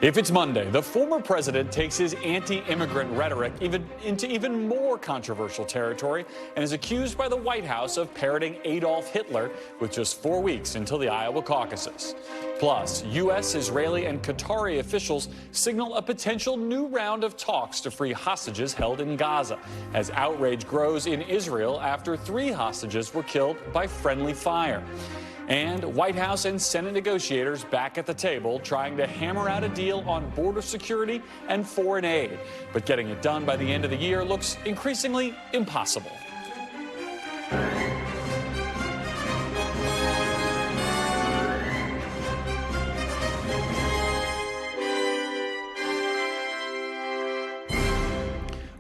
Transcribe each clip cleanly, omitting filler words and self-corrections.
If it's Monday, the former president takes his anti-immigrant rhetoric into even more controversial territory and is accused by the White House of parroting Adolf Hitler with just 4 weeks until the Iowa caucuses. Plus, U.S., Israeli, and Qatari officials signal a potential new round of talks to free hostages held in Gaza, as outrage grows in Israel after 3 hostages were killed by friendly fire. And White House and Senate negotiators back at the table trying to hammer out a deal on border security and foreign aid. But getting it done by the end of the year looks increasingly impossible.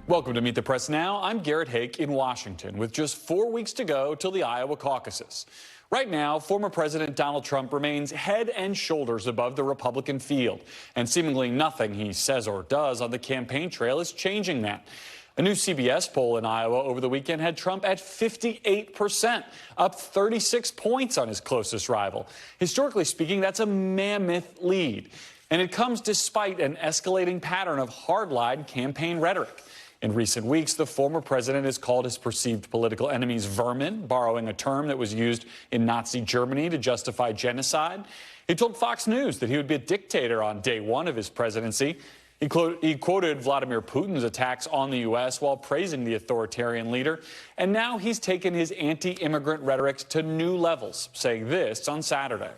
Welcome to Meet the Press Now. I'm Garrett Hake in Washington with just 4 weeks to go till the Iowa caucuses. Right now, former President Donald Trump remains head and shoulders above the Republican field, and seemingly nothing he says or does on the campaign trail is changing that. A new CBS poll in Iowa over the weekend had Trump at 58%, up 36 points on his closest rival. Historically speaking, that's a mammoth lead, and it comes despite an escalating pattern of hardline campaign rhetoric. In recent weeks, the former president has called his perceived political enemies vermin, borrowing a term that was used in Nazi Germany to justify genocide. He told Fox News that he would be a dictator on day 1 of his presidency. He quoted Vladimir Putin's attacks on the U.S. while praising the authoritarian leader. And now he's taken his anti-immigrant rhetoric to new levels, saying this on Saturday.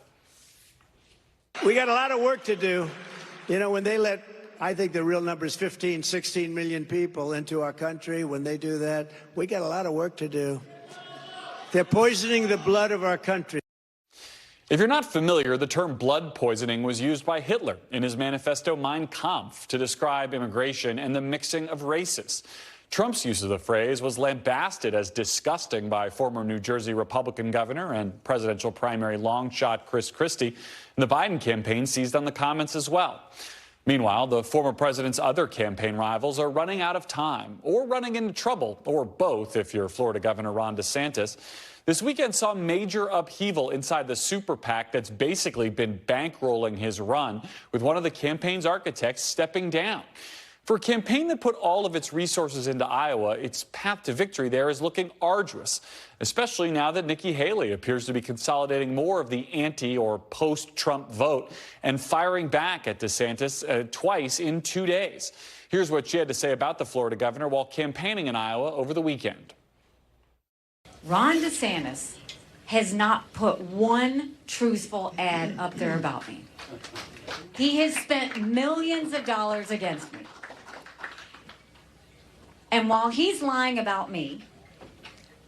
We got a lot of work to do. You know, when they I think the real number is 15, 16 million people into our country. When they do that, we got a lot of work to do. They're poisoning the blood of our country. If you're not familiar, the term blood poisoning was used by Hitler in his manifesto Mein Kampf to describe immigration and the mixing of races. Trump's use of the phrase was lambasted as disgusting by former New Jersey Republican governor and presidential primary long shot Chris Christie. And the Biden campaign seized on the comments as well. Meanwhile, the former president's other campaign rivals are running out of time or running into trouble, or both if you're Florida Governor Ron DeSantis. This weekend saw major upheaval inside the super PAC that's basically been bankrolling his run, with one of the campaign's architects stepping down. For a campaign that put all of its resources into Iowa, its path to victory there is looking arduous, especially now that Nikki Haley appears to be consolidating more of the anti- or post-Trump vote and firing back at DeSantis twice in 2 days. Here's what she had to say about the Florida governor while campaigning in Iowa over the weekend. Ron DeSantis has not put one truthful ad up there about me. He has spent millions of dollars against me. And while he's lying about me,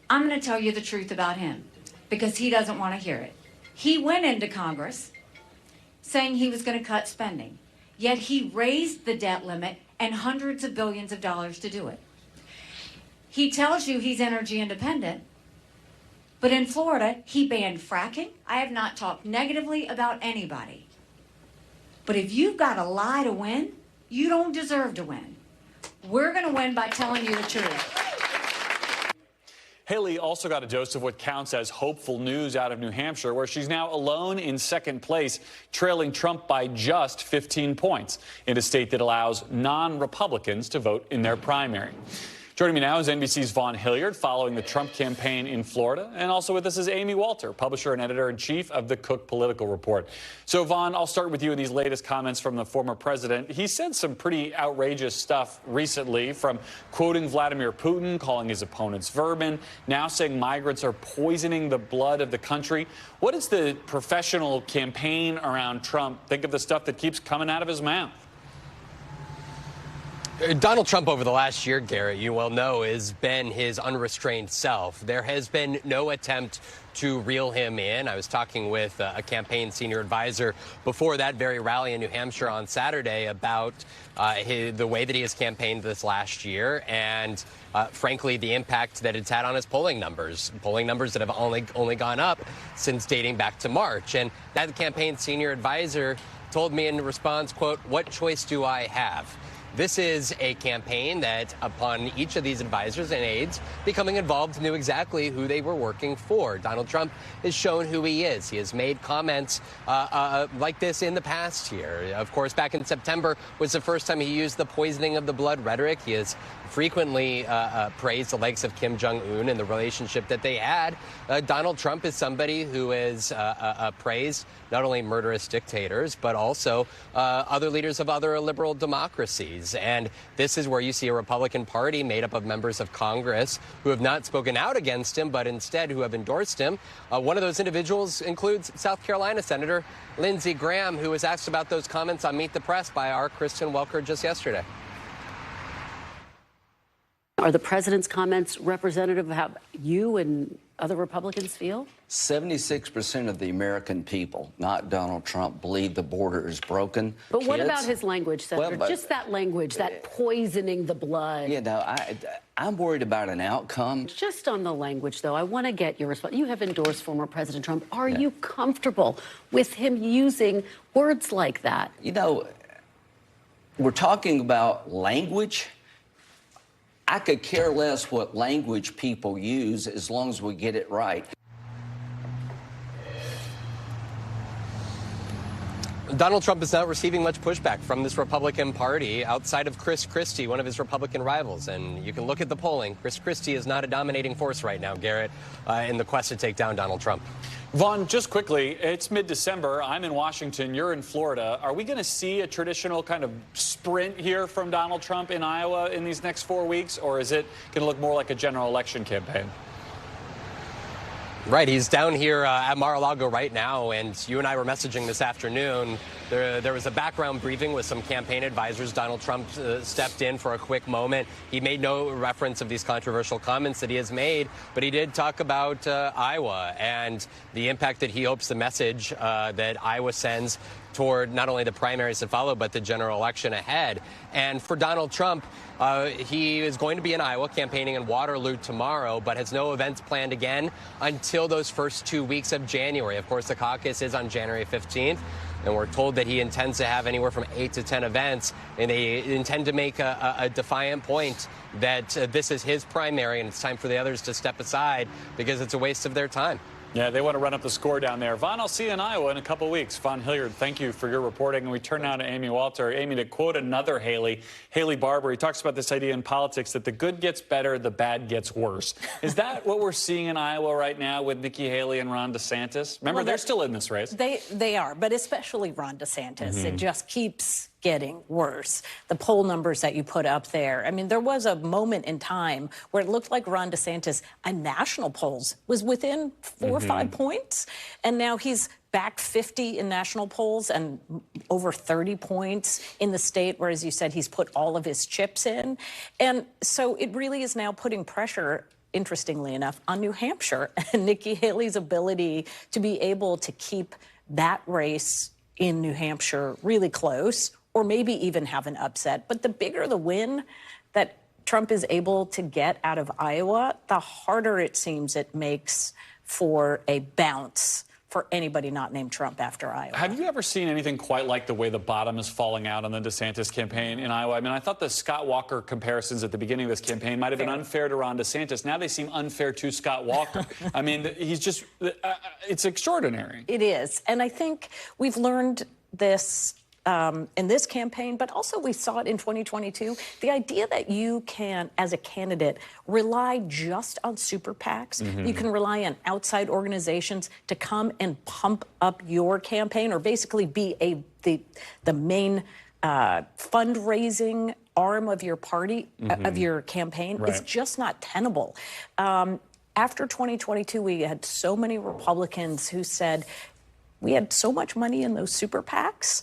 I'm going to tell you the truth about him because he doesn't want to hear it. He went into Congress saying he was going to cut spending, yet he raised the debt limit and hundreds of billions of dollars to do it. He tells you he's energy independent, but in Florida, he banned fracking. I have not talked negatively about anybody. But if you've got to lie to win, you don't deserve to win. We're going to win by telling you the truth. Haley also got a dose of what counts as hopeful news out of New Hampshire, where she's now alone in second place, trailing Trump by just 15 points in a state that allows non-Republicans to vote in their primary. Joining me now is NBC's Vaughn Hilliard, following the Trump campaign in Florida. And also with us is Amy Walter, publisher and editor-in-chief of the Cook Political Report. So, Vaughn, I'll start with you in these latest comments from the former president. He said some pretty outrageous stuff recently, from quoting Vladimir Putin, calling his opponents vermin, now saying migrants are poisoning the blood of the country. What does the professional campaign around Trump think of the stuff that keeps coming out of his mouth? Donald Trump over the last year, Garrett, you well know, has been his unrestrained self. There has been no attempt to reel him in. I was talking with a campaign senior advisor before that very rally in New Hampshire on Saturday about the way that he has campaigned this last year and, frankly, the impact that it's had on his polling numbers that have only gone up since dating back to March. And that campaign senior advisor told me in response, quote, "What choice do I have?" This is a campaign that, upon each of these advisors and aides becoming involved, knew exactly who they were working for. Donald Trump has shown who he is. He has made comments like this in the past year. Of course, back in September was the first time he used the poisoning of the blood rhetoric. He has frequently praised the likes of Kim Jong-un and the relationship that they had. Donald Trump is somebody who has praised not only murderous dictators, but also other leaders of other liberal democracies. And this is where you see a Republican Party made up of members of Congress who have not spoken out against him, but instead who have endorsed him. One of those individuals includes South Carolina Senator Lindsey Graham, who was asked about those comments on Meet the Press by our Kristen Welker just yesterday. Are the president's comments representative of how you and other Republicans feel? 76% of the American people, not Donald Trump, believe the border is broken. But what about his language, Senator? Well, just that language, that poisoning the blood. You know, I'm worried about an outcome. Just on the language, though, I want to get your response. You have endorsed former President Trump. Are you comfortable with him using words like that? You know, we're talking about language. I could care less what language people use as long as we get it right. Donald Trump is not receiving much pushback from this Republican Party outside of Chris Christie, one of his Republican rivals. And you can look at the polling. Chris Christie is not a dominating force right now, Garrett, in the quest to take down Donald Trump. Vaughn, just quickly, it's mid-December. I'm in Washington. You're in Florida. Are we going to see a traditional kind of sprint here from Donald Trump in Iowa in these next 4 weeks, or is it going to look more like a general election campaign? Right, he's down here at Mar-a-Lago right now, and you and I were messaging this afternoon. There was a background briefing with some campaign advisors. Donald Trump stepped in for a quick moment. He made no reference of these controversial comments that he has made, but he did talk about Iowa and the impact that he hopes the message that Iowa sends toward not only the primaries that follow, but the general election ahead. And for Donald Trump, he is going to be in Iowa campaigning in Waterloo tomorrow, but has no events planned again until those first 2 weeks of January. Of course, the caucus is on January 15th. And we're told that he intends to have anywhere from 8 to 10 events, and they intend to make a defiant point that this is his primary and it's time for the others to step aside because it's a waste of their time. Yeah, they want to run up the score down there. Vaughn, I'll see you in Iowa in a couple weeks. Vaughn Hilliard, thank you for your reporting. And we turn now to Amy Walter. Amy, to quote another Haley Barbour, he talks about this idea in politics that the good gets better, the bad gets worse. Is that what we're seeing in Iowa right now with Nikki Haley and Ron DeSantis? Remember, they're still in this race. They are, but especially Ron DeSantis. It just keeps getting worse. The poll numbers that you put up there. I mean, there was a moment in time where it looked like Ron DeSantis, on national polls, was within 4 or 5 points. And now he's back 50 in national polls and over 30 points in the state where, as you said, he's put all of his chips in. And so it really is now putting pressure, interestingly enough, on New Hampshire and Nikki Haley's ability to be able to keep that race in New Hampshire really close, or maybe even have an upset. But the bigger the win that Trump is able to get out of Iowa, the harder it seems it makes for a bounce for anybody not named Trump after Iowa. Have you ever seen anything quite like the way the bottom is falling out on the DeSantis campaign in Iowa? I mean, I thought the Scott Walker comparisons at the beginning of this campaign might have been unfair to Ron DeSantis. Now they seem unfair to Scott Walker. I mean, he's just, it's extraordinary. It is. And I think we've learned this in this campaign, but also we saw it in 2022. The idea that you can, as a candidate, rely just on super PACs, you can rely on outside organizations to come and pump up your campaign, or basically be the main fundraising arm of your party, of your campaign, is just not tenable. After 2022, we had so many Republicans who said, we had so much money in those super PACs.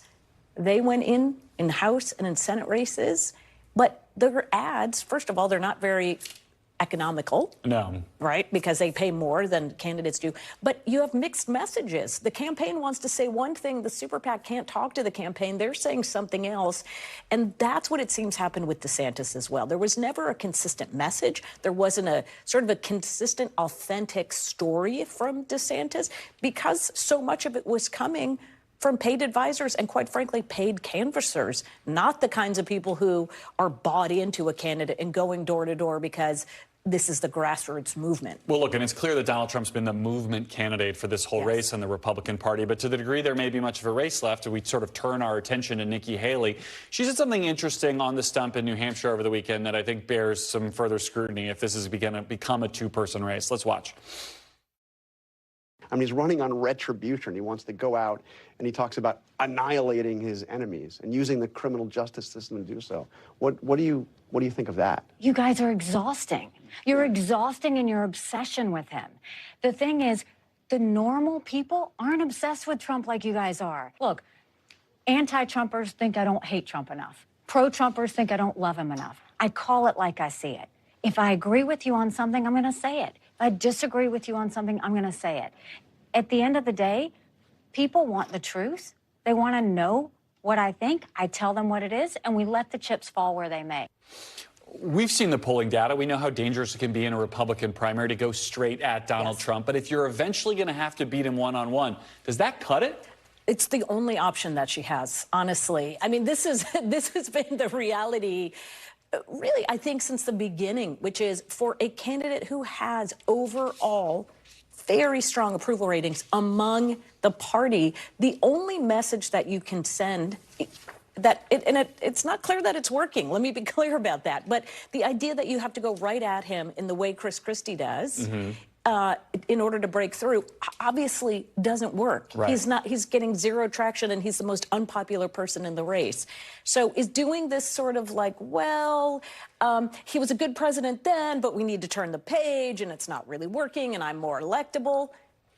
They went in House and in Senate races, but their ads, first of all, they're not very economical. No. Right? Because they pay more than candidates do. But you have mixed messages. The campaign wants to say one thing. The super PAC can't talk to the campaign. They're saying something else. And that's what it seems happened with DeSantis as well. There was never a consistent message. There wasn't a sort of a consistent, authentic story from DeSantis because so much of it was coming from paid advisors and, quite frankly, paid canvassers, not the kinds of people who are bought into a candidate and going door to door because this is the grassroots movement. Well, look, and it's clear that Donald Trump's been the movement candidate for this whole race in the Republican Party. But to the degree there may be much of a race left, we sort of turn our attention to Nikki Haley. She said something interesting on the stump in New Hampshire over the weekend that I think bears some further scrutiny if this is going to become a two-person race. Let's watch. I mean, he's running on retribution. He wants to go out and he talks about annihilating his enemies and using the criminal justice system to do so. What do you think of that? You guys are exhausting. You're exhausting in your obsession with him. The thing is, the normal people aren't obsessed with Trump like you guys are. Look, anti-Trumpers think I don't hate Trump enough. Pro-Trumpers think I don't love him enough. I call it like I see it. If I agree with you on something, I'm going to say it. If I disagree with you on something, I'm going to say it. At the end of the day, people want the truth. They want to know what I think. I tell them what it is, and we let the chips fall where they may. We've seen the polling data. We know how dangerous it can be in a Republican primary to go straight at Donald Trump. But if you're eventually going to have to beat him one-on-one, does that cut it? It's the only option that she has, honestly. I mean, this has been the reality, really, I think, since the beginning, which is for a candidate who has overall very strong approval ratings among the party, the only message that you can send it's not clear that it's working. Let me be clear about that. But the idea that you have to go right at him in the way Chris Christie does in order to break through obviously doesn't work. Right. He's getting zero traction, and he's the most unpopular person in the race. So is doing this sort of like, well, he was a good president then, but we need to turn the page, and it's not really working, and I'm more electable.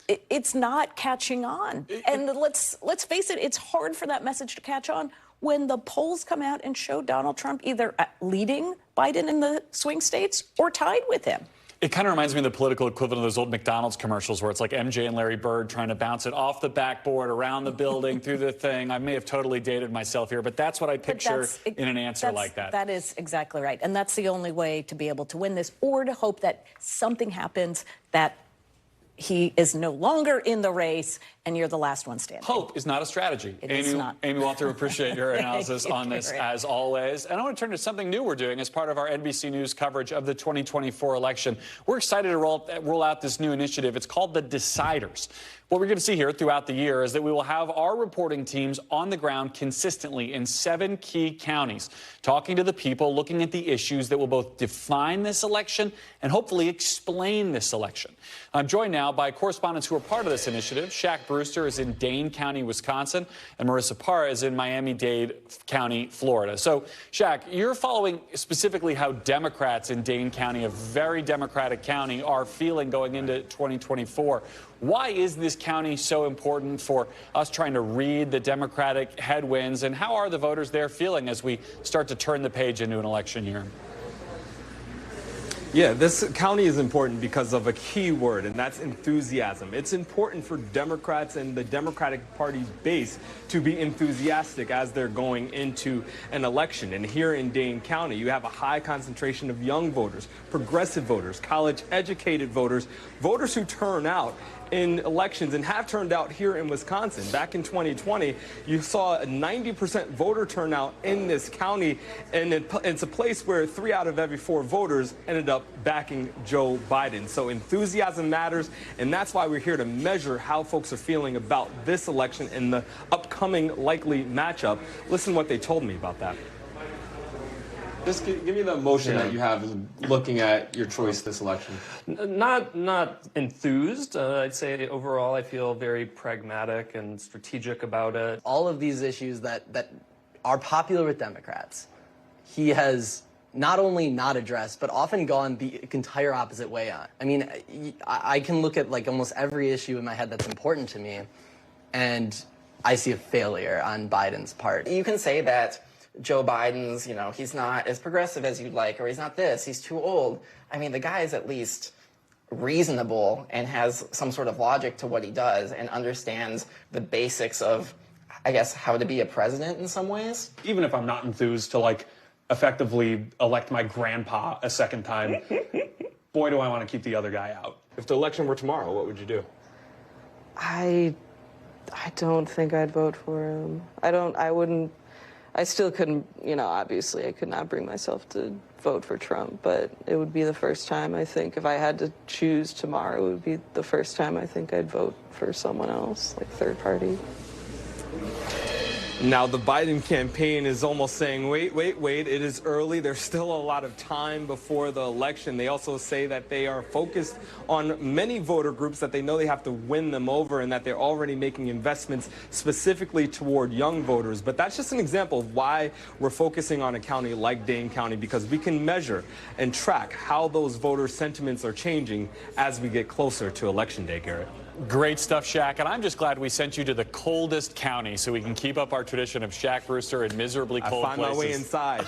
It's not catching on. And let's face it, it's hard for that message to catch on when the polls come out and show Donald Trump either leading Biden in the swing states or tied with him. It kind of reminds me of the political equivalent of those old McDonald's commercials where it's like MJ and Larry Bird trying to bounce it off the backboard, around the building, through the thing. I may have totally dated myself here, but that's what I picture in an answer like that. That is exactly right. And that's the only way to be able to win this, or to hope that something happens that he is no longer in the race and you're the last one standing. Hope is not a strategy. Amy Walter, appreciate your analysis on this as always. And I want to turn to something new we're doing as part of our NBC News coverage of the 2024 election. We're excited to roll out this new initiative. It's called the Deciders. What we're going to see here throughout the year is that we will have our reporting teams on the ground consistently in 7 key counties, talking to the people, looking at the issues that will both define this election and hopefully explain this election. I'm joined now by correspondents who are part of this initiative. Shaq Brewster is in Dane County, Wisconsin, and Marissa Parra is in Miami-Dade County, Florida. So, Shaq, you're following specifically how Democrats in Dane County, a very Democratic county, are feeling going into 2024. Why is this county so important for us trying to read the Democratic headwinds, and how are the voters there feeling as we start to turn the page into an election year? Yeah, this county is important because of a key word, and that's enthusiasm. It's important for Democrats and the Democratic Party base to be enthusiastic as they're going into an election. And here in Dane County, you have a high concentration of young voters, progressive voters, college-educated voters, voters who turn out in elections and have turned out here in Wisconsin. Back in 2020, you saw a 90% voter turnout in this county, and it's a place where 3 out of every 4 voters ended up backing Joe Biden. So enthusiasm matters, and that's why we're here to measure how folks are feeling about this election and the upcoming likely matchup. Listen to what they told me about that. Just give me the emotion that you have looking at your choice this election. Not enthused. I'd say overall I feel very pragmatic and strategic about it. All of these issues that are popular with Democrats, he has not only not addressed, but often gone the entire opposite way on. I mean, I can look at like almost every issue in my head that's important to me, and I see a failure on Biden's part. You can say that Joe Biden's, he's not as progressive as you'd like, or he's not this, he's too old. I mean, the guy is at least reasonable and has some sort of logic to what he does and understands the basics of, I guess, how to be a president in some ways. Even if I'm not enthused to, effectively elect my grandpa a second time, boy, do I want to keep the other guy out. If the election were tomorrow, what would you do? I I don't think I'd vote for him. I still couldn't, obviously I could not bring myself to vote for Trump, but it would be the first time, I think, if I had to choose tomorrow, it would be the first time I think I'd vote for someone else, like third party. Now, the Biden campaign is almost saying, wait, it is early. There's still a lot of time before the election. They also say that they are focused on many voter groups that they know they have to win them over and that they're already making investments specifically toward young voters. But that's just an example of why we're focusing on a county like Dane County, because we can measure and track how those voter sentiments are changing as we get closer to Election Day, Garrett. Great stuff, Shaq. And I'm just glad we sent you to the coldest county so we can keep up our tradition of Shaq Brewster in miserably cold places. I find my way inside.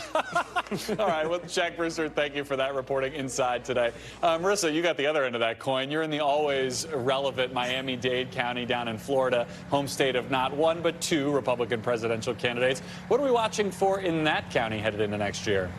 All right, well, Shaq Brewster, thank you for that reporting inside today. Marissa, you got the other end of that coin. You're in the always relevant Miami-Dade County down in Florida, home state of not one but two Republican presidential candidates. What are we watching for in that county headed into next year?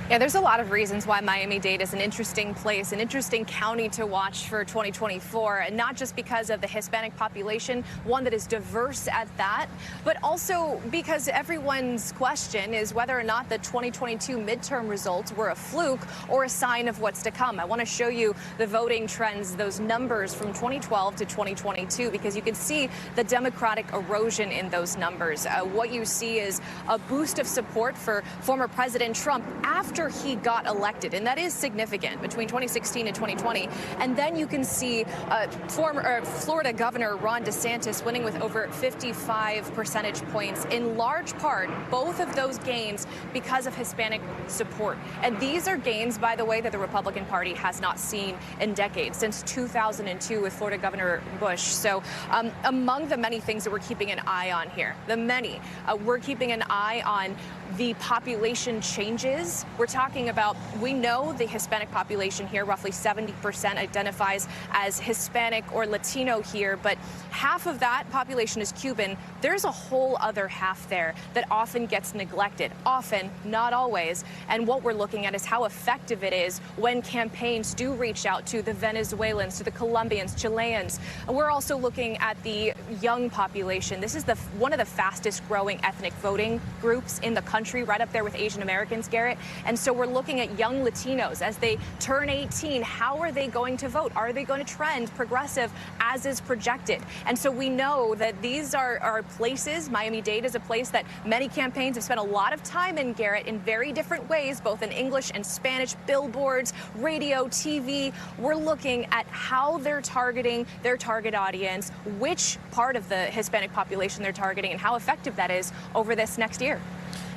Yeah, there's a lot of reasons why Miami-Dade is an interesting place, an interesting county to watch for 2024, and not just because of the Hispanic population, one that is diverse at that, but also because everyone's question is whether or not the 2022 midterm results were a fluke or a sign of what's to come. I want to show you the voting trends, those numbers from 2012 to 2022, because you can see the Democratic erosion in those numbers. What you see is a boost of support for former President Trump after he got elected, and that is significant between 2016 and 2020. And then you can see former Florida Governor Ron DeSantis winning with over 55 percentage points, in large part both of those gains because of Hispanic support. And these are gains, by the way, that the Republican Party has not seen in decades, since 2002 with Florida Governor Bush. So among the many things that we're keeping an eye on here, we're keeping an eye on the population changes. We're talking about, we know the Hispanic population here, roughly 70% identifies as Hispanic or Latino here, but half of that population is Cuban. There's a whole other half there that often gets neglected, often, not always. And what we're looking at is how effective it is when campaigns do reach out to the Venezuelans, to the Colombians, Chileans. We're also looking at the young population. This is one of the fastest growing ethnic voting groups in the country, right up there with Asian Americans, Garrett. And so we're looking at young Latinos as they turn 18. How are they going to vote? Are they going to trend progressive as is projected? And so we know that these are places, Miami-Dade is a place that many campaigns have spent a lot of time in, Garrett, in very different ways, both in English and Spanish, billboards, radio, TV. We're looking at how they're targeting their target audience, which part of the Hispanic population they're targeting, and how effective that is over this next year.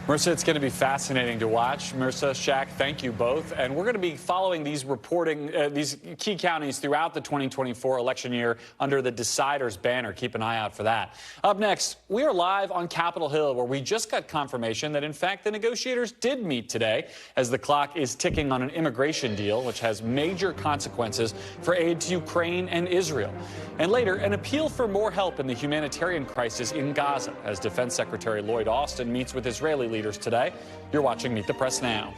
Marissa, it's going to be fascinating to watch. Marissa, Shaq, thank you both. And we're going to be following these these key counties throughout the 2024 election year under the Deciders banner. Keep an eye out for that. Up next, we are live on Capitol Hill, where we just got confirmation that, in fact, the negotiators did meet today as the clock is ticking on an immigration deal, which has major consequences for aid to Ukraine and Israel. And later, an appeal for more help in the humanitarian crisis in Gaza as Defense Secretary Lloyd Austin meets with Israeli leaders today. You're watching Meet the Press now.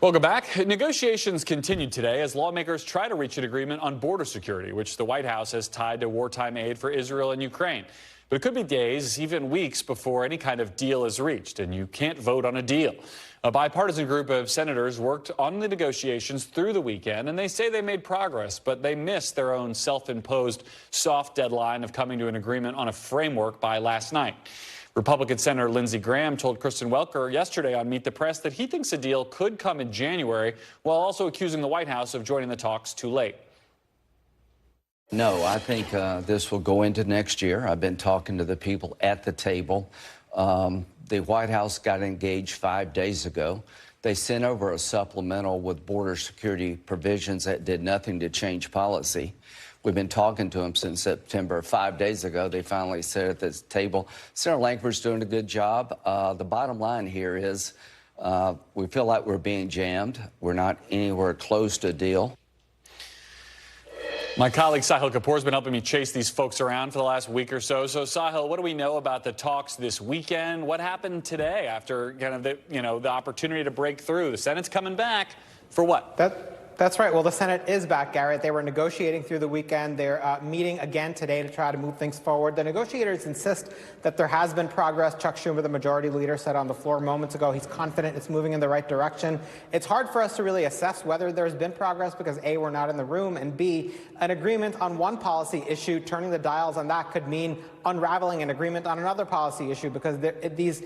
Welcome back. Negotiations continued today as lawmakers try to reach an agreement on border security, which the White House has tied to wartime aid for Israel and Ukraine. But it could be days, even weeks, before any kind of deal is reached, and you can't vote on a deal. A bipartisan group of senators worked on the negotiations through the weekend, and they say they made progress, but they missed their own self-imposed soft deadline of coming to an agreement on a framework by last night. Republican Senator Lindsey Graham told Kristen Welker yesterday on Meet the Press that he thinks a deal could come in January, while also accusing the White House of joining the talks too late. No, I think this will go into next year. I've been talking to the people at the table. The White House got engaged 5 days ago. They sent over a supplemental with border security provisions that did nothing to change policy. We've been talking to them since September. 5 days ago, they finally sat at this table. Senator Lankford's doing a good job. The bottom line here is we feel like we're being jammed. We're not anywhere close to a deal. My colleague Sahil Kapoor has been helping me chase these folks around for the last week or so. So, Sahil, what do we know about the talks this weekend? What happened today after kind of the opportunity to break through? The Senate's coming back for what? That's right. Well, the Senate is back, Garrett. They were negotiating through the weekend. They're meeting again today to try to move things forward. The negotiators insist that there has been progress. Chuck Schumer, the majority leader, said on the floor moments ago he's confident it's moving in the right direction. It's hard for us to really assess whether there's been progress because A, we're not in the room, and B, an agreement on one policy issue, turning the dials on that could mean unraveling an agreement on another policy issue because these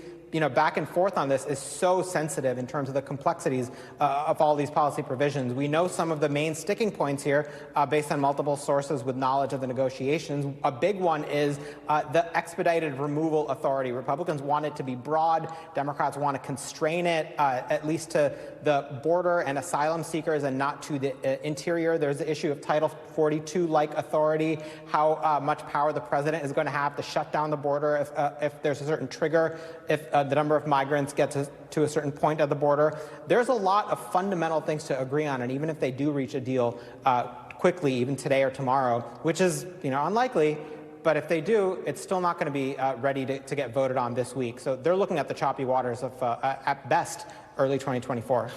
back and forth on this is so sensitive in terms of the complexities of all these policy provisions. We know some of the main sticking points here based on multiple sources with knowledge of the negotiations. A big one is the expedited removal authority. Republicans want it to be broad. Democrats want to constrain it at least to the border and asylum seekers and not to the interior. There's the issue of Title 42-like authority, how much power the president is going to have to shut down the border if there's a certain trigger, if the number of migrants get to a certain point at the border. There's a lot of fundamental things to agree on, and even if they do reach a deal quickly, even today or tomorrow, which is unlikely, but if they do, it's still not going to be ready to get voted on this week. So they're looking at the choppy waters of, at best, early 2024.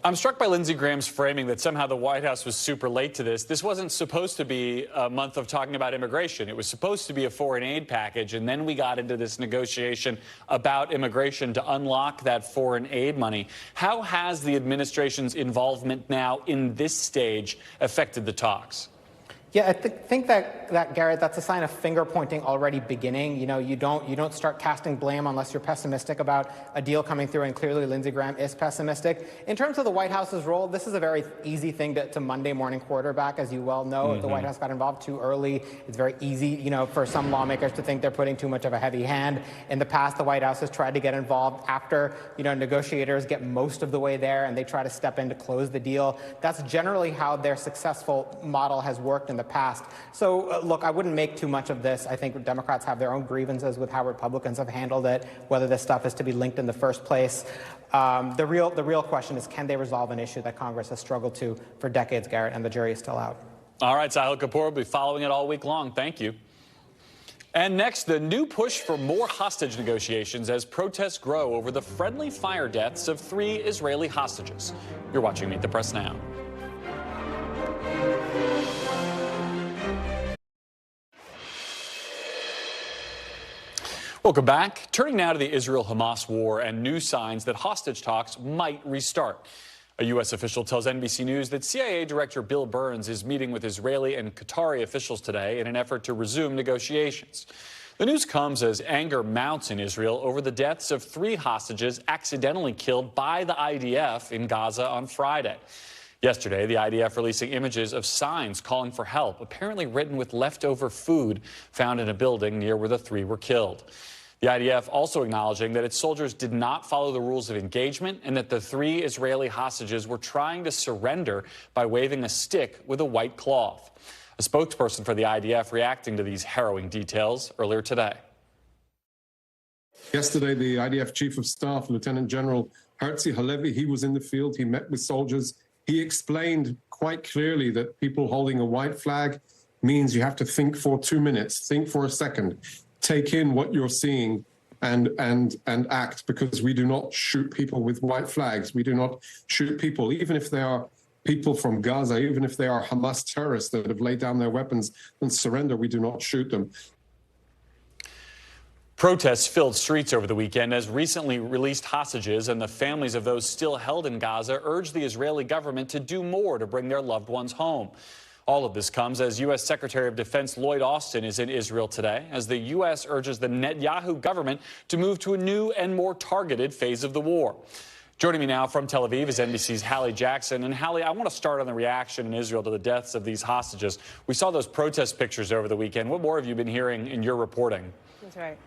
I'm struck by Lindsey Graham's framing that somehow the White House was super late to this. This wasn't supposed to be a month of talking about immigration. It was supposed to be a foreign aid package, and then we got into this negotiation about immigration to unlock that foreign aid money. How has the administration's involvement now in this stage affected the talks? Yeah, I think that Garrett, that's a sign of finger pointing already beginning. You don't start casting blame unless you're pessimistic about a deal coming through, and clearly Lindsey Graham is pessimistic. In terms of the White House's role, this is a very easy thing to Monday morning quarterback, as you well know. If the White House got involved too early, it's very easy, for some lawmakers to think they're putting too much of a heavy hand. In the past, the White House has tried to get involved after, negotiators get most of the way there and they try to step in to close the deal. That's generally how their successful model has worked in the past. So, look, I wouldn't make too much of this. I think Democrats have their own grievances with how Republicans have handled it, whether this stuff is to be linked in the first place. The real question is, can they resolve an issue that Congress has struggled to for decades, Garrett, and the jury is still out. All right, Sahil Kapoor will be following it all week long. Thank you. And next, the new push for more hostage negotiations as protests grow over the friendly fire deaths of 3 Israeli hostages. You're watching Meet the Press now. Welcome back. Turning now to the Israel-Hamas war and new signs that hostage talks might restart. A U.S. official tells NBC News that CIA Director Bill Burns is meeting with Israeli and Qatari officials today in an effort to resume negotiations. The news comes as anger mounts in Israel over the deaths of 3 hostages accidentally killed by the IDF in Gaza on Friday. Yesterday, the IDF releasing images of signs calling for help, apparently written with leftover food found in a building near where the 3 were killed. The IDF also acknowledging that its soldiers did not follow the rules of engagement and that the 3 Israeli hostages were trying to surrender by waving a stick with a white cloth. A spokesperson for the IDF reacting to these harrowing details earlier today. Yesterday, the IDF Chief of Staff, Lieutenant General Herzi Halevi, he was in the field. He met with soldiers. He explained quite clearly that people holding a white flag means you have to think for 2 minutes, think for a second, take in what you're seeing and act, because we do not shoot people with white flags. We do not shoot people, even if they are people from Gaza, even if they are Hamas terrorists that have laid down their weapons and surrender, we do not shoot them. Protests filled streets over the weekend as recently released hostages and the families of those still held in Gaza urged the Israeli government to do more to bring their loved ones home. All of this comes as U.S. Secretary of Defense Lloyd Austin is in Israel today as the U.S. urges the Netanyahu government to move to a new and more targeted phase of the war. Joining me now from Tel Aviv is NBC's Hallie Jackson. And Hallie, I want to start on the reaction in Israel to the deaths of these hostages. We saw those protest pictures over the weekend. What more have you been hearing in your reporting? That's right.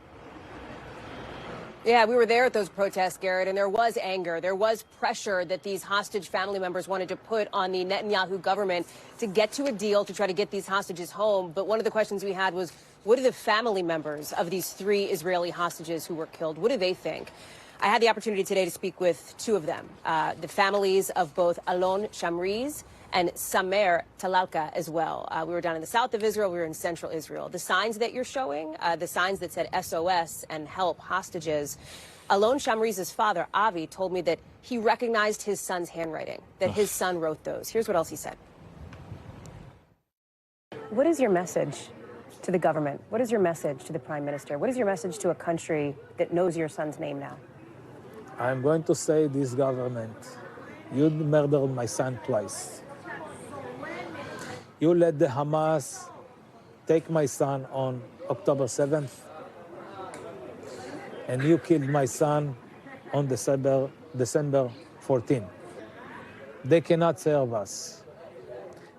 Yeah, we were there at those protests, Garrett, and there was anger. There was pressure that these hostage family members wanted to put on the Netanyahu government to get to a deal to try to get these hostages home. But one of the questions we had was, what do the family members of these 3 Israeli hostages who were killed, what do they think? I had the opportunity today to speak with two of them, the families of both Alon Shamriz and Samer Talalka as well. We were down in the south of Israel. We were in central Israel. The signs that you're showing, the signs that said SOS and help hostages, Alon Shamriz's father, Avi, told me that he recognized his son's handwriting, that his son wrote those. Here's what else he said. What is your message to the government? What is your message to the prime minister? What is your message to a country that knows your son's name now? I'm going to say this government, you murdered my son twice. You let the Hamas take my son on October 7th, and you killed my son on December 14th. They cannot serve us.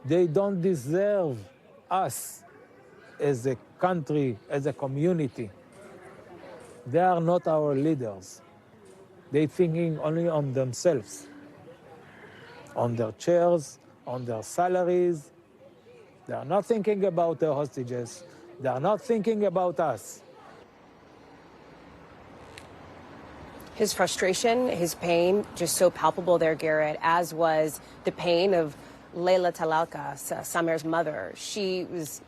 They don't deserve us as a country, as a community. They are not our leaders. They're thinking only on themselves, on their chairs, on their salaries. They are not thinking about the hostages. They are not thinking about us. His frustration, his pain, just so palpable there, Garrett, as was the pain of Layla Talalka, Samer's mother. She was,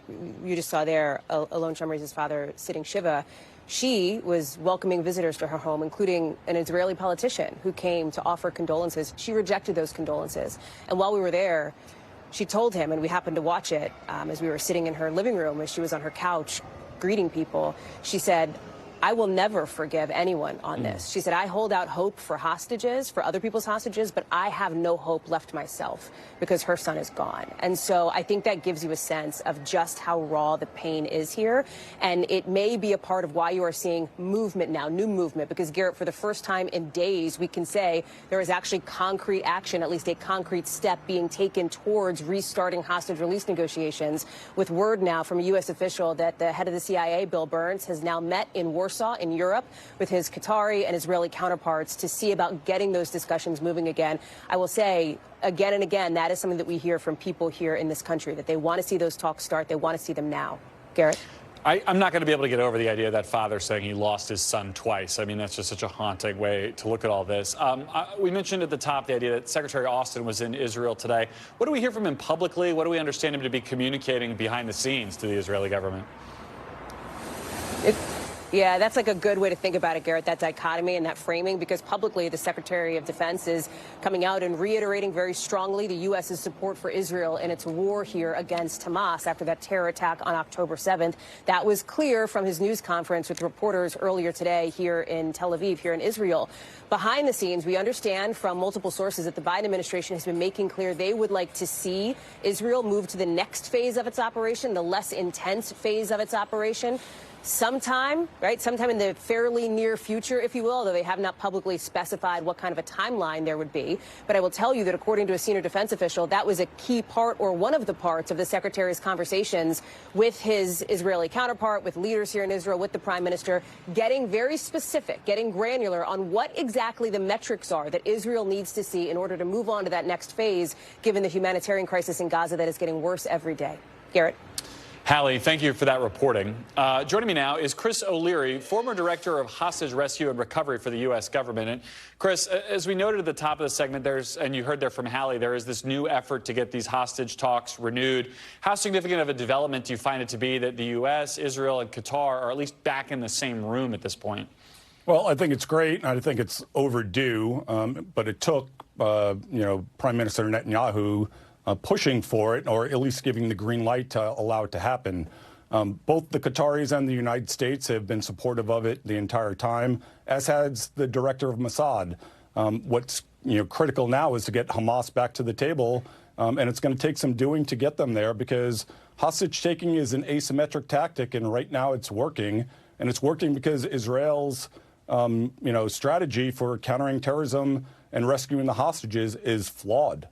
you just saw there, Alon Shamriz's father sitting Shiva. She was welcoming visitors to her home, including an Israeli politician who came to offer condolences. She rejected those condolences. And while we were there, she told him, and we happened to watch it as we were sitting in her living room, as she was on her couch greeting people, she said, I will never forgive anyone on this. She said, I hold out hope for hostages, for other people's hostages, but I have no hope left myself because her son is gone. And so I think that gives you a sense of just how raw the pain is here. And it may be a part of why you are seeing movement now, new movement, because, Garrett, for the first time in days, we can say there is actually concrete action, at least a concrete step being taken towards restarting hostage release negotiations, with word now from a U.S. official that the head of the CIA, Bill Burns, has now met in Warsaw in Europe with his Qatari and Israeli counterparts to see about getting those discussions moving again. I will say again and again, that is something that we hear from people here in this country, that they want to see those talks start. They want to see them now. Garrett? I'm not going to be able to get over the idea of that father saying he lost his son twice. I mean, that's just such a haunting way to look at all this. We mentioned at the top the idea that Secretary Austin was in Israel today. What do we hear from him publicly? What do we understand him to be communicating behind the scenes to the Israeli government? Yeah, that's like a good way to think about it, Garrett, that dichotomy and that framing, because publicly the Secretary of Defense is coming out and reiterating very strongly the U.S.'s support for Israel in its war here against Hamas after that terror attack on October 7th. That was clear from his news conference with reporters earlier today here in Tel Aviv, here in Israel. Behind the scenes, we understand from multiple sources that the Biden administration has been making clear they would like to see Israel move to the next phase of its operation, the less intense phase of its operation. Sometime in the fairly near future, if you will, although they have not publicly specified what kind of a timeline there would be. But I will tell you that according to a senior defense official, that was a key part, or one of the parts, of the secretary's conversations with his Israeli counterpart, with leaders here in Israel, with the prime minister, getting very specific, getting granular on what exactly the metrics are that Israel needs to see in order to move on to that next phase, given the humanitarian crisis in Gaza that is getting worse every day. Garrett? Hallie, thank you for that reporting. Joining me now is Chris O'Leary, former director of hostage rescue and recovery for the U.S. government. And Chris, as we noted at the top of the segment, and you heard there from Hallie, there is this new effort to get these hostage talks renewed. How significant of a development do you find it to be that the U.S., Israel, and Qatar are at least back in the same room at this point? Well, I think it's great. I think it's overdue, but it took, Prime Minister Netanyahu pushing for it, or at least giving the green light to allow it to happen. Both the Qataris and the United States have been supportive of it the entire time, as has the director of Mossad. What's critical now is to get Hamas back to the table, and it's going to take some doing to get them there, because hostage taking is an asymmetric tactic, and right now it's working, and it's working because Israel's strategy for countering terrorism and rescuing the hostages is flawed.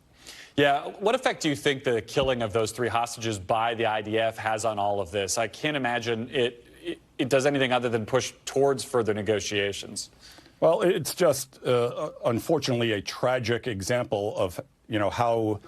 Yeah. What effect do you think the killing of those 3 hostages by the IDF has on all of this? I can't imagine it does anything other than push towards further negotiations. Well, it's just, unfortunately, a tragic example of, how,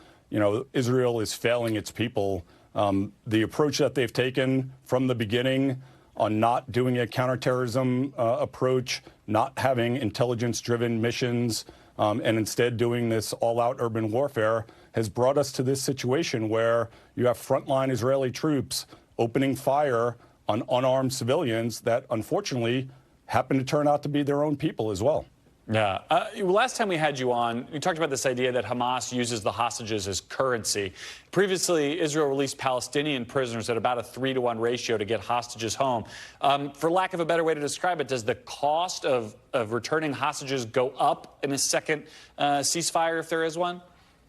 Israel is failing its people. The approach that they've taken from the beginning on not doing a counterterrorism approach, not having intelligence-driven missions, and instead doing this all-out urban warfare has brought us to this situation where you have frontline Israeli troops opening fire on unarmed civilians that unfortunately happen to turn out to be their own people as well. Yeah. Last time we had you on, we talked about this idea that Hamas uses the hostages as currency. Previously, Israel released Palestinian prisoners at about a 3-to-1 ratio to get hostages home. For lack of a better way to describe it, does the cost of returning hostages go up in a second ceasefire if there is one?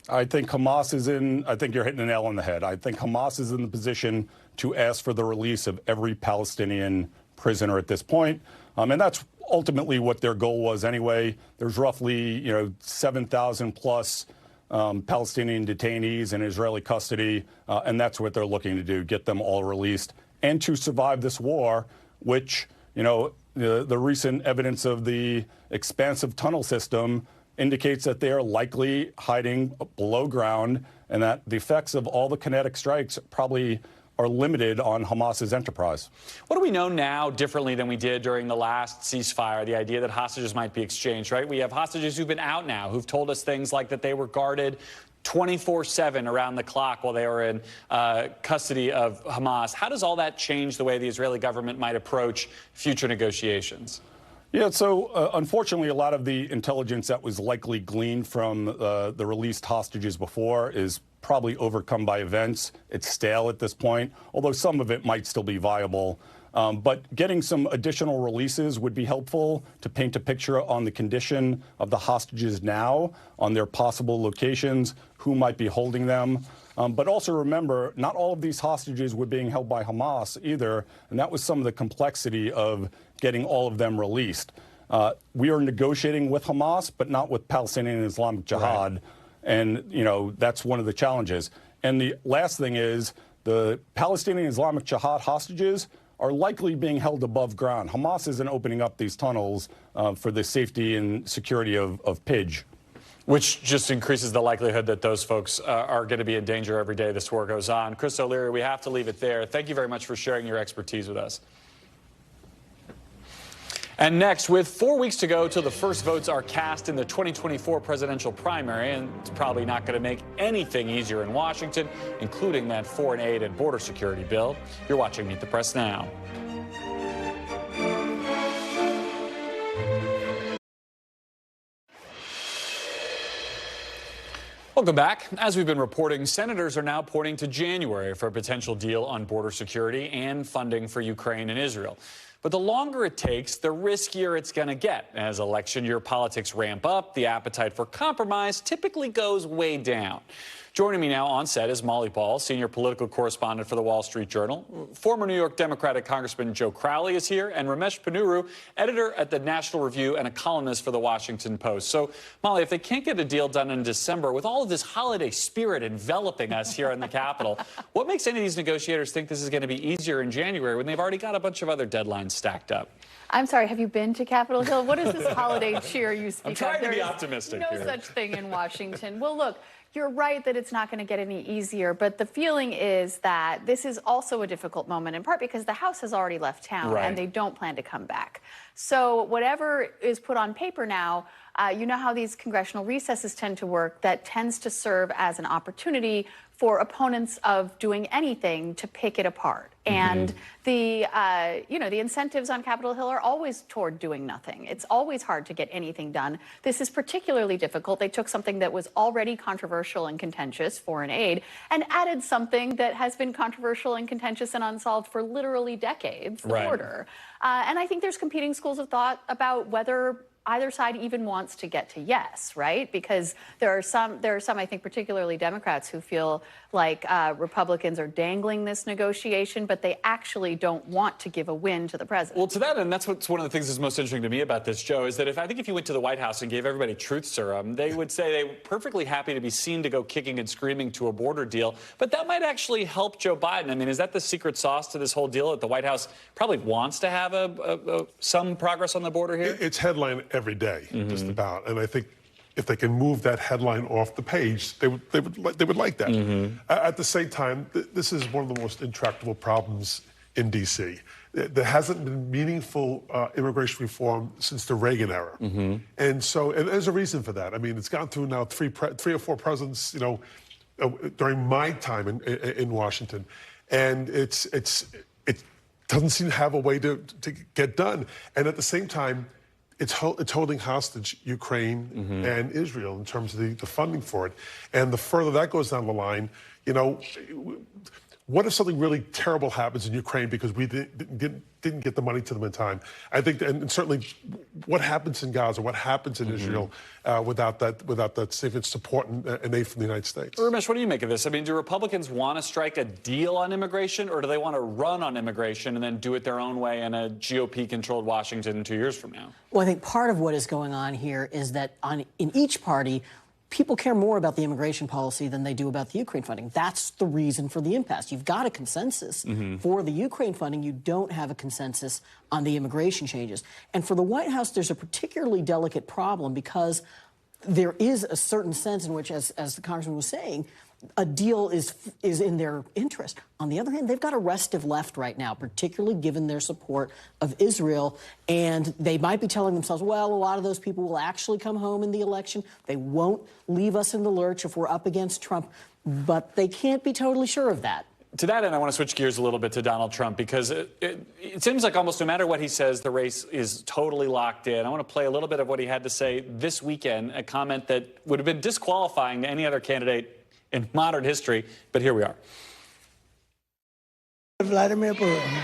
I think Hamas is in, I think you're hitting the nail on the head. I think Hamas is in the position to ask for the release of every Palestinian prisoner at this point. And that's ultimately what their goal was anyway. There's roughly, 7,000 plus Palestinian detainees in Israeli custody, and that's what they're looking to do, get them all released and to survive this war, which, the recent evidence of the expansive tunnel system indicates that they are likely hiding below ground and that the effects of all the kinetic strikes probably are limited on Hamas's enterprise. What do we know now differently than we did during the last ceasefire, the idea that hostages might be exchanged, right? We have hostages who've been out now, who've told us things like that they were guarded 24/7 around the clock while they were in custody of Hamas. How does all that change the way the Israeli government might approach future negotiations? Yeah, so unfortunately, a lot of the intelligence that was likely gleaned from the released hostages before is probably overcome by events. It's stale at this point, although some of it might still be viable. But getting some additional releases would be helpful to paint a picture on the condition of the hostages now, on their possible locations, who might be holding them. But also remember, not all of these hostages were being held by Hamas either, and that was some of the complexity of getting all of them released. We are negotiating with Hamas, but not with Palestinian Islamic Jihad. Right. And, that's one of the challenges. And the last thing is the Palestinian Islamic Jihad hostages are likely being held above ground. Hamas isn't opening up these tunnels for the safety and security of PIJ. Which just increases the likelihood that those folks are going to be in danger every day this war goes on. Chris O'Leary, we have to leave it there. Thank you very much for sharing your expertise with us. And next, with 4 weeks to go till the first votes are cast in the 2024 presidential primary, and it's probably not going to make anything easier in Washington, including that foreign aid and border security bill. You're watching Meet the Press Now. Welcome back. As we've been reporting, senators are now pointing to January for a potential deal on border security and funding for Ukraine and Israel. But the longer it takes, the riskier it's going to get. As election year politics ramp up, the appetite for compromise typically goes way down. Joining me now on set is Molly Ball, senior political correspondent for the Wall Street Journal. Former New York Democratic Congressman Joe Crowley is here, and Ramesh Ponnuru, editor at the National Review and a columnist for the Washington Post. So, Molly, if they can't get a deal done in December, with all of this holiday spirit enveloping us here in the Capitol, what makes any of these negotiators think this is going to be easier in January when they've already got a bunch of other deadlines stacked up? I'm sorry, have you been to Capitol Hill? What is this holiday cheer you speak of? I'm trying to be optimistic here. No such thing in Washington. Well, look, you're right that it's not going to get any easier, but the feeling is that this is also a difficult moment, in part because the House has already left town and they don't plan to come back. So whatever is put on paper now, you know how these congressional recesses tend to work, that tends to serve as an opportunity for opponents of doing anything to pick it apart. And the incentives on Capitol Hill are always toward doing nothing. It's always hard to get anything done. This is particularly difficult. They took something that was already controversial and contentious, foreign aid, and added something that has been controversial and contentious and unsolved for literally decades, the border. And I think there's competing schools of thought about whether either side even wants to get to yes, right? Because there are some, I think, particularly Democrats who feel like Republicans are dangling this negotiation, but they actually don't want to give a win to the president. Well, to that end, that's what's one of the things that's most interesting to me about this, Joe, is that I think if you went to the White House and gave everybody truth serum, they would say they were perfectly happy to be seen to go kicking and screaming to a border deal. But that might actually help Joe Biden. I mean, is that the secret sauce to this whole deal, that the White House probably wants to have some progress on the border here? It's headline every day, just about. And I think if they can move that headline off the page, they would like that. At the same time, this is one of the most intractable problems in D.C. There hasn't been meaningful immigration reform since the Reagan era. And there's a reason for that. I mean, it's gone through now three or four presidents, during my time in Washington. And it doesn't seem to have a way to get done. And at the same time, it's holding hostage Ukraine and Israel in terms of the funding for it. And the further that goes down the line, what if something really terrible happens in Ukraine because we didn't get the money to them in time? I think, and certainly, what happens in Gaza, what happens in Israel without that significant support and aid from the United States? Ramesh, what do you make of this? I mean, do Republicans want to strike a deal on immigration, or do they want to run on immigration and then do it their own way in a GOP-controlled Washington 2 years from now? Well, I think part of what is going on here is that in each party, people care more about the immigration policy than they do about the Ukraine funding. That's the reason for the impasse. You've got a consensus for the Ukraine funding. You don't have a consensus on the immigration changes. And for the White House, there's a particularly delicate problem because there is a certain sense in which, as the Congressman was saying, a deal is in their interest. On the other hand, they've got a restive left right now, particularly given their support of Israel. And they might be telling themselves, well, a lot of those people will actually come home in the election. They won't leave us in the lurch if we're up against Trump. But they can't be totally sure of that. To that end, I want to switch gears a little bit to Donald Trump because it seems like almost no matter what he says, the race is totally locked in. I want to play a little bit of what he had to say this weekend, a comment that would have been disqualifying to any other candidate in modern history, but here we are. Vladimir Putin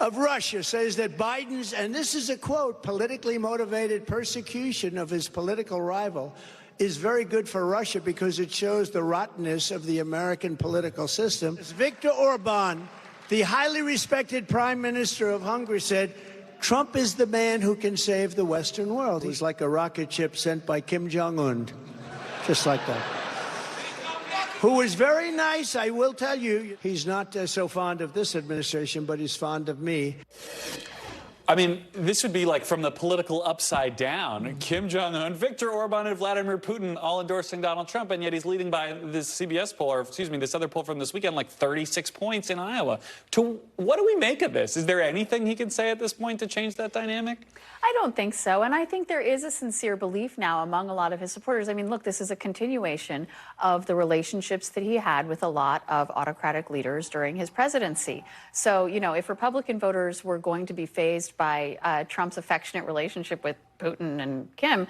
of Russia says that Biden's, and this is a quote, politically motivated persecution of his political rival is very good for Russia because it shows the rottenness of the American political system. Viktor Orban, the highly respected prime minister of Hungary, said, Trump is the man who can save the Western world. He's like a rocket ship sent by Kim Jong-un, just like that. Who is very nice, I will tell you. He's not so fond of this administration, but he's fond of me. I mean, this would be like from the political upside down. Kim Jong-un, Viktor Orban, and Vladimir Putin all endorsing Donald Trump, and yet he's leading by this CBS poll, or excuse me, this other poll from this weekend, like 36 points in Iowa. What do we make of this? Is there anything he can say at this point to change that dynamic? I don't think so, and I think there is a sincere belief now among a lot of his supporters. I mean, look, this is a continuation of the relationships that he had with a lot of autocratic leaders during his presidency. So, if Republican voters were going to be fazed by Trump's affectionate relationship with Putin and Kim,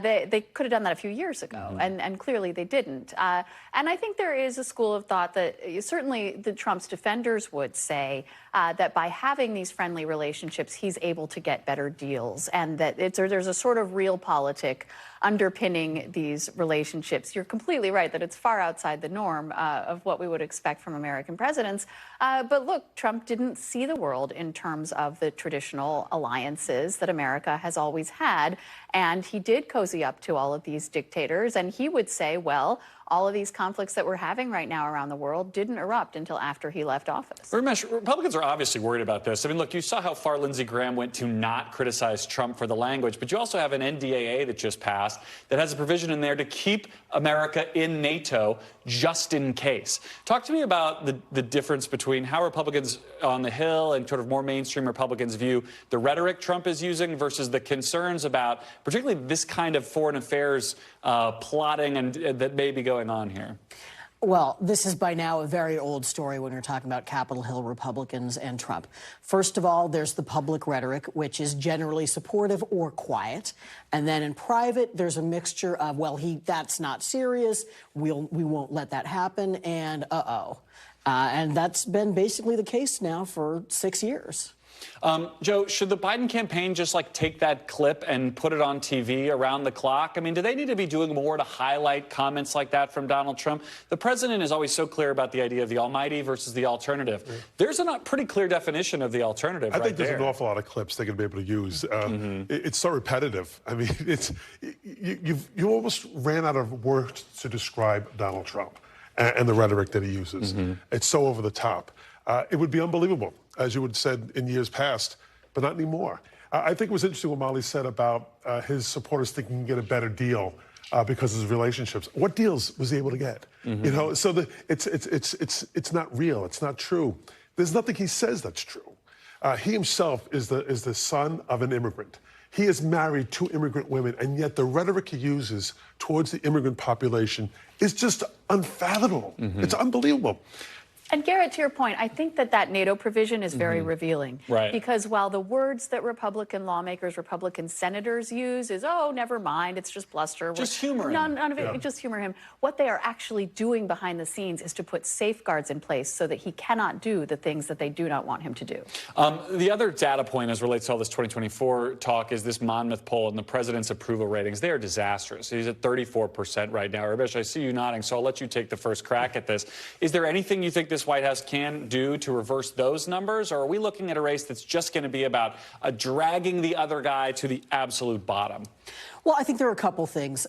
they could have done that a few years ago, and clearly they didn't. And I think there is a school of thought that certainly the Trump's defenders would say that by having these friendly relationships, he's able to get better deals, and that there's a sort of realpolitik underpinning these relationships. You're completely right that it's far outside the norm of what we would expect from American presidents. But look, Trump didn't see the world in terms of the traditional alliances that America has always had. And he did cozy up to all of these dictators. And he would say, well, all of these conflicts that we're having right now around the world didn't erupt until after he left office. Ramesh, Republicans are obviously worried about this. I mean, look, you saw how far Lindsey Graham went to not criticize Trump for the language, but you also have an NDAA that just passed that has a provision in there to keep America in NATO just in case. Talk to me about the difference between how Republicans on the Hill and sort of more mainstream Republicans view the rhetoric Trump is using versus the concerns about particularly this kind of foreign affairs plotting and that may be going on here. Well, this is by now a very old story when you're talking about Capitol Hill Republicans and Trump. First of all, there's the public rhetoric, which is generally supportive or quiet. And then in private, there's a mixture of, well, that's not serious, we won't let that happen, and and that's been basically the case now for 6 years. Joe, should the Biden campaign just take that clip and put it on TV around the clock? I mean, do they need to be doing more to highlight comments like that from Donald Trump? The president is always so clear about the idea of the almighty versus the alternative. There's a pretty clear definition of the alternative I think there's an awful lot of clips they're going to be able to use. It's so repetitive. I mean, you almost ran out of words to describe Donald Trump and the rhetoric that he uses. It's so over the top. It would be unbelievable, as you would have said in years past, but not anymore. I think it was interesting what Molly said about his supporters thinking he can get a better deal because of his relationships. What deals was he able to get? So it's not real. It's not true. There's nothing he says that's true. He himself is the son of an immigrant. He is married to immigrant women, and yet the rhetoric he uses towards the immigrant population is just unfathomable. It's unbelievable. And Garrett, to your point, I think that NATO provision is very revealing. Right. Because while the words that Republican lawmakers, Republican senators use is, oh, never mind, it's just bluster. Just humor him. None of it, just humor him. What they are actually doing behind the scenes is to put safeguards in place so that he cannot do the things that they do not want him to do. The other data point as relates to all this 2024 talk is this Monmouth poll and the president's approval ratings. They are disastrous. He's at 34% right now. Ramesh, I see you nodding, so I'll let you take the first crack at this. Is there anything you think this White House can do to reverse those numbers, or are we looking at a race that's just going to be about dragging the other guy to the absolute bottom? Well, I think there are a couple things.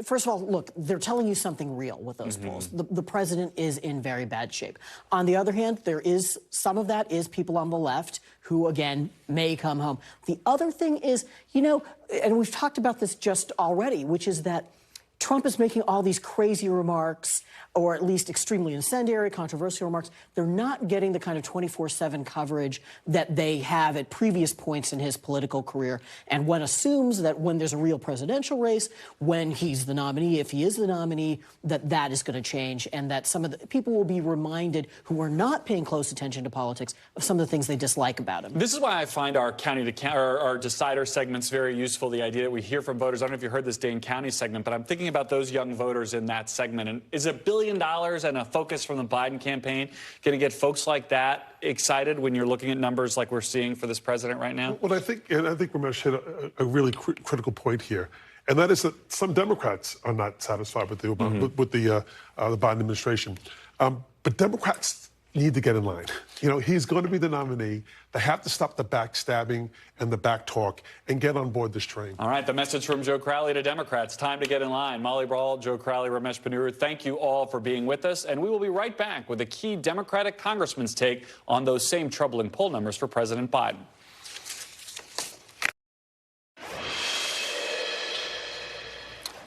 First of all, look, they're telling you something real with those polls. The president is in very bad shape. On the other hand, there is some of that is people on the left who, again, may come home. The other thing is, you know, and we've talked about this just already, which is that Trump is making all these crazy remarks, or at least extremely incendiary, controversial remarks. They're not getting the kind of 24/7 coverage that they have at previous points in his political career. And one assumes that when there's a real presidential race, when he's the nominee, if he is the nominee, that is going to change, and that some of the people will be reminded who are not paying close attention to politics of some of the things they dislike about him. This is why I find our county to county, our decider segments very useful. The idea that we hear from voters. I don't know if you heard this Dane County segment, but I'm thinking about those young voters in that segment. And is $1 billion and a focus from the Biden campaign going to get folks like that excited when you're looking at numbers like we're seeing for this president right now? Well, I think Ramesh hit a really critical point here, and that is that some Democrats are not satisfied with the Biden administration. But Democrats need to get in line. You know, he's going to be the nominee. They have to stop the backstabbing and the back talk and get on board this train. All right, the message from Joe Crowley to Democrats. Time to get in line. Molly Brawl, Joe Crowley, Ramesh Ponnuru, thank you all for being with us. And we will be right back with a key Democratic congressman's take on those same troubling poll numbers for President Biden.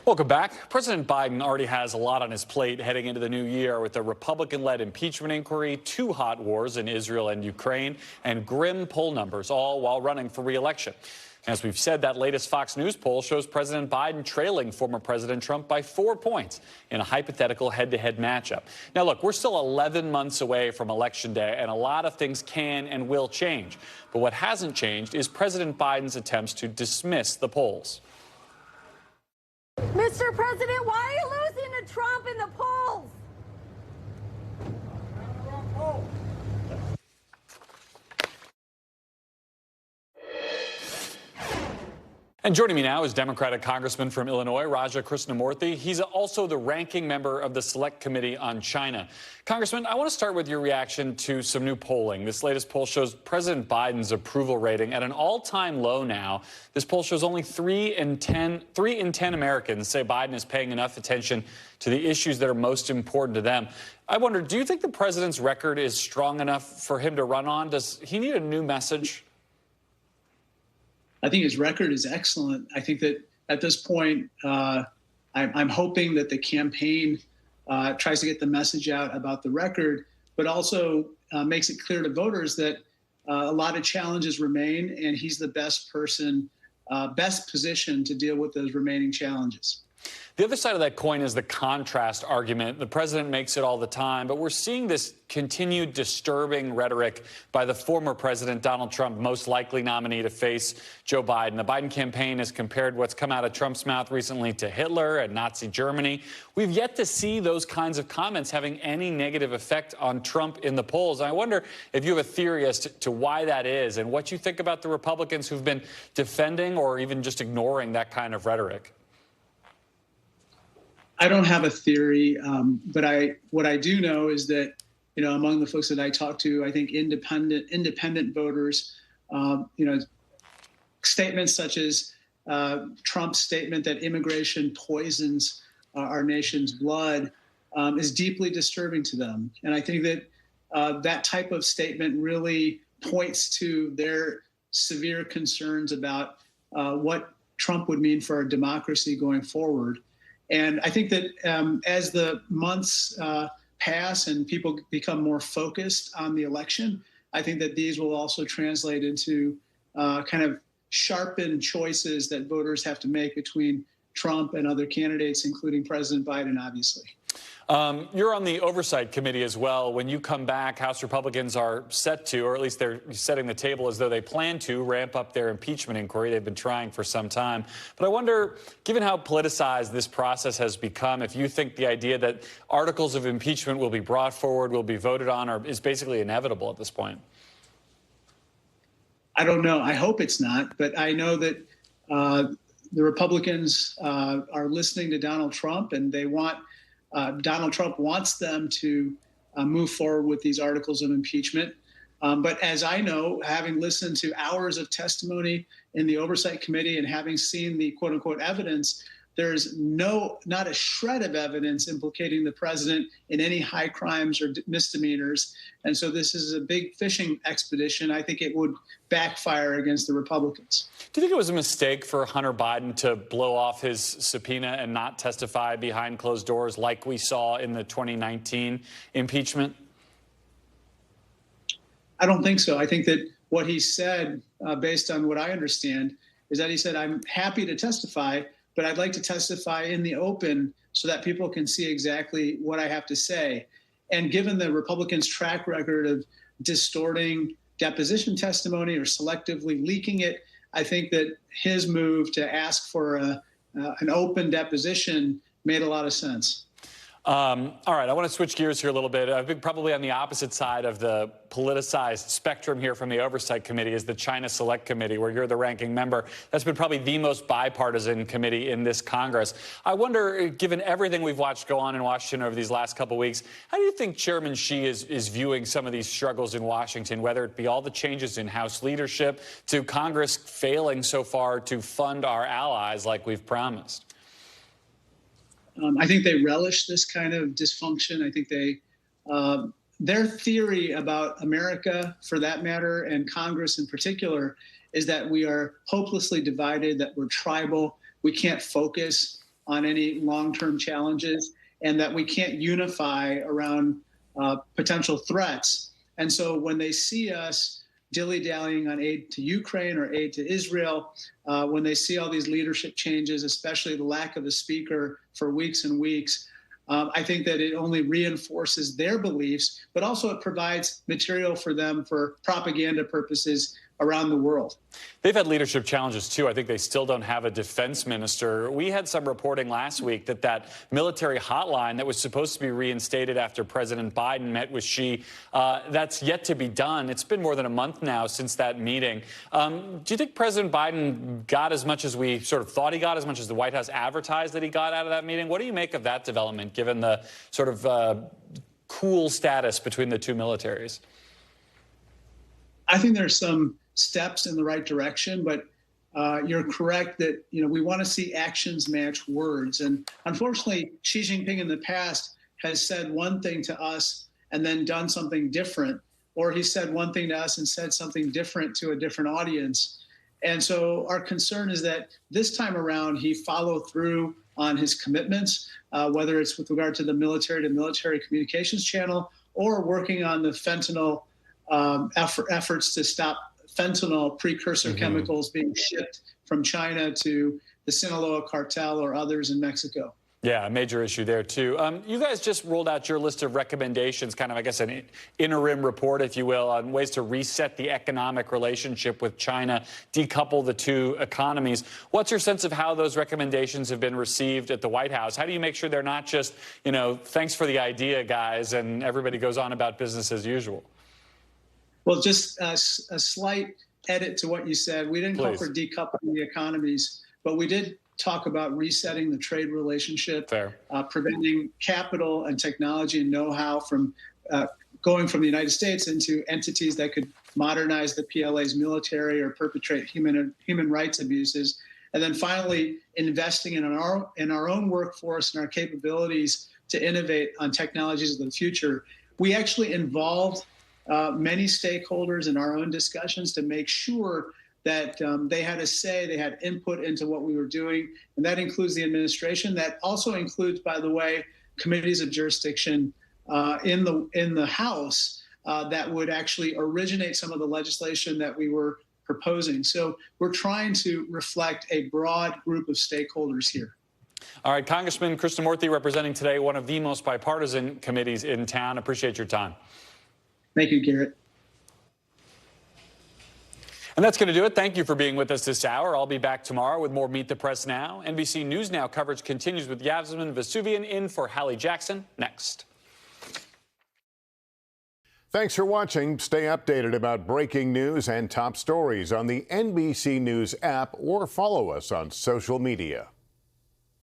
Welcome back. President Biden already has a lot on his plate heading into the new year with a Republican-led impeachment inquiry, 2 hot wars in Israel and Ukraine, and grim poll numbers, all while running for re-election. As we've said, that latest Fox News poll shows President Biden trailing former President Trump by 4 points in a hypothetical head-to-head matchup. Now, look, we're still 11 months away from Election Day, and a lot of things can and will change. But what hasn't changed is President Biden's attempts to dismiss the polls. Mr. President, why are you losing to Trump in the polls? And joining me now is Democratic Congressman from Illinois, Raja Krishnamoorthi. He's also the ranking member of the Select Committee on China. Congressman, I want to start with your reaction to some new polling. This latest poll shows President Biden's approval rating at an all-time low now. This poll shows only 3 in 10 Americans say Biden is paying enough attention to the issues that are most important to them. I wonder, do you think the president's record is strong enough for him to run on? Does he need a new message? I think his record is excellent. I think that at this point, I'm hoping that the campaign tries to get the message out about the record, but also makes it clear to voters that a lot of challenges remain, and he's the best person, best positioned to deal with those remaining challenges. The other side of that coin is the contrast argument. The president makes it all the time, but we're seeing this continued disturbing rhetoric by the former president, Donald Trump, most likely nominee to face Joe Biden. The Biden campaign has compared what's come out of Trump's mouth recently to Hitler and Nazi Germany. We've yet to see those kinds of comments having any negative effect on Trump in the polls. And I wonder if you have a theory as to why that is and what you think about the Republicans who've been defending or even just ignoring that kind of rhetoric. I don't have a theory, but what I do know is that, you know, among the folks that I talk to, I think independent voters, you know, statements such as Trump's statement that immigration poisons our nation's blood is deeply disturbing to them. And I think that that type of statement really points to their severe concerns about what Trump would mean for our democracy going forward. And I think that as the months pass and people become more focused on the election, I think that these will also translate into kind of sharpened choices that voters have to make between Trump and other candidates, including President Biden, obviously. You're on the Oversight Committee as well. When you come back, House Republicans are set to, or at least they're setting the table as though they plan to, ramp up their impeachment inquiry. They've been trying for some time. But I wonder, given how politicized this process has become, if you think the idea that articles of impeachment will be brought forward, will be voted on, or is basically inevitable at this point. I don't know. I hope it's not. But I know that the Republicans are listening to Donald Trump, and they want Donald Trump wants them to move forward with these articles of impeachment. But as I know, having listened to hours of testimony in the Oversight Committee and having seen the quote unquote evidence, there's not a shred of evidence implicating the president in any high crimes or misdemeanors. And so this is a big fishing expedition. I think it would backfire against the Republicans. Do you think it was a mistake for Hunter Biden to blow off his subpoena and not testify behind closed doors like we saw in the 2019 impeachment? I don't think so. I think that what he said, based on what I understand, is that he said, I'm happy to testify, but I'd like to testify in the open so that people can see exactly what I have to say. And given the Republicans' track record of distorting deposition testimony or selectively leaking it, I think that his move to ask for an open deposition made a lot of sense. All right, I want to switch gears here a little bit. I've been probably on the opposite side of the politicized spectrum here from the Oversight Committee is the China Select Committee, where you're the ranking member. That's been probably the most bipartisan committee in this Congress. I wonder, given everything we've watched go on in Washington over these last couple of weeks, how do you think Chairman Xi is viewing some of these struggles in Washington, whether it be all the changes in House leadership to Congress failing so far to fund our allies like we've promised? I think they relish this kind of dysfunction. I think their theory about America, for that matter, and Congress in particular, is that we are hopelessly divided, that we're tribal, we can't focus on any long-term challenges, and that we can't unify around potential threats. And so when they see us dilly-dallying on aid to Ukraine or aid to Israel, when they see all these leadership changes, especially the lack of a speaker for weeks and weeks, I think that it only reinforces their beliefs, but also it provides material for them for propaganda purposes around the world. They've had leadership challenges, too. I think they still don't have a defense minister. We had some reporting last week that military hotline that was supposed to be reinstated after President Biden met with Xi, that's yet to be done. It's been more than a month now since that meeting. Do you think President Biden got as much as we sort of thought he got, as much as the White House advertised that he got out of that meeting? What do you make of that development, given the sort of cool status between the two militaries? I think there's some steps in the right direction, but you're correct that we want to see actions match words. And unfortunately, Xi Jinping in the past has said one thing to us and then done something different, or he said one thing to us and said something different to a different audience. And so our concern is that this time around, he follow through on his commitments, whether it's with regard to the military communications channel or working on the fentanyl efforts to stop fentanyl precursor chemicals being shipped from China to the Sinaloa cartel or others in Mexico. Yeah, a major issue there, too. You guys just rolled out your list of recommendations, kind of, I guess, an interim report, if you will, on ways to reset the economic relationship with China, decouple the two economies. What's your sense of how those recommendations have been received at the White House? How do you make sure they're not just, thanks for the idea, guys, and everybody goes on about business as usual? Well, just a slight edit to what you said. We didn't call for decoupling the economies, but we did talk about resetting the trade relationship, preventing capital and technology and know-how from going from the United States into entities that could modernize the PLA's military or perpetrate human rights abuses. And then finally, investing in our own workforce and our capabilities to innovate on technologies of the future. We actually involved many stakeholders in our own discussions to make sure that they had a say, they had input into what we were doing, and that includes the administration. That also includes, by the way, committees of jurisdiction in the House that would actually originate some of the legislation that we were proposing. So we're trying to reflect a broad group of stakeholders here. All right, Congressman Krishnamoorthi representing today one of the most bipartisan committees in town. Appreciate your time. Thank you, Garrett. And that's going to do it. Thank you for being with us this hour. I'll be back tomorrow with more Meet the Press Now. NBC News Now coverage continues with Yasmin Vesuvian in for Hallie Jackson next. Thanks for watching. Stay updated about breaking news and top stories on the NBC News app or follow us on social media.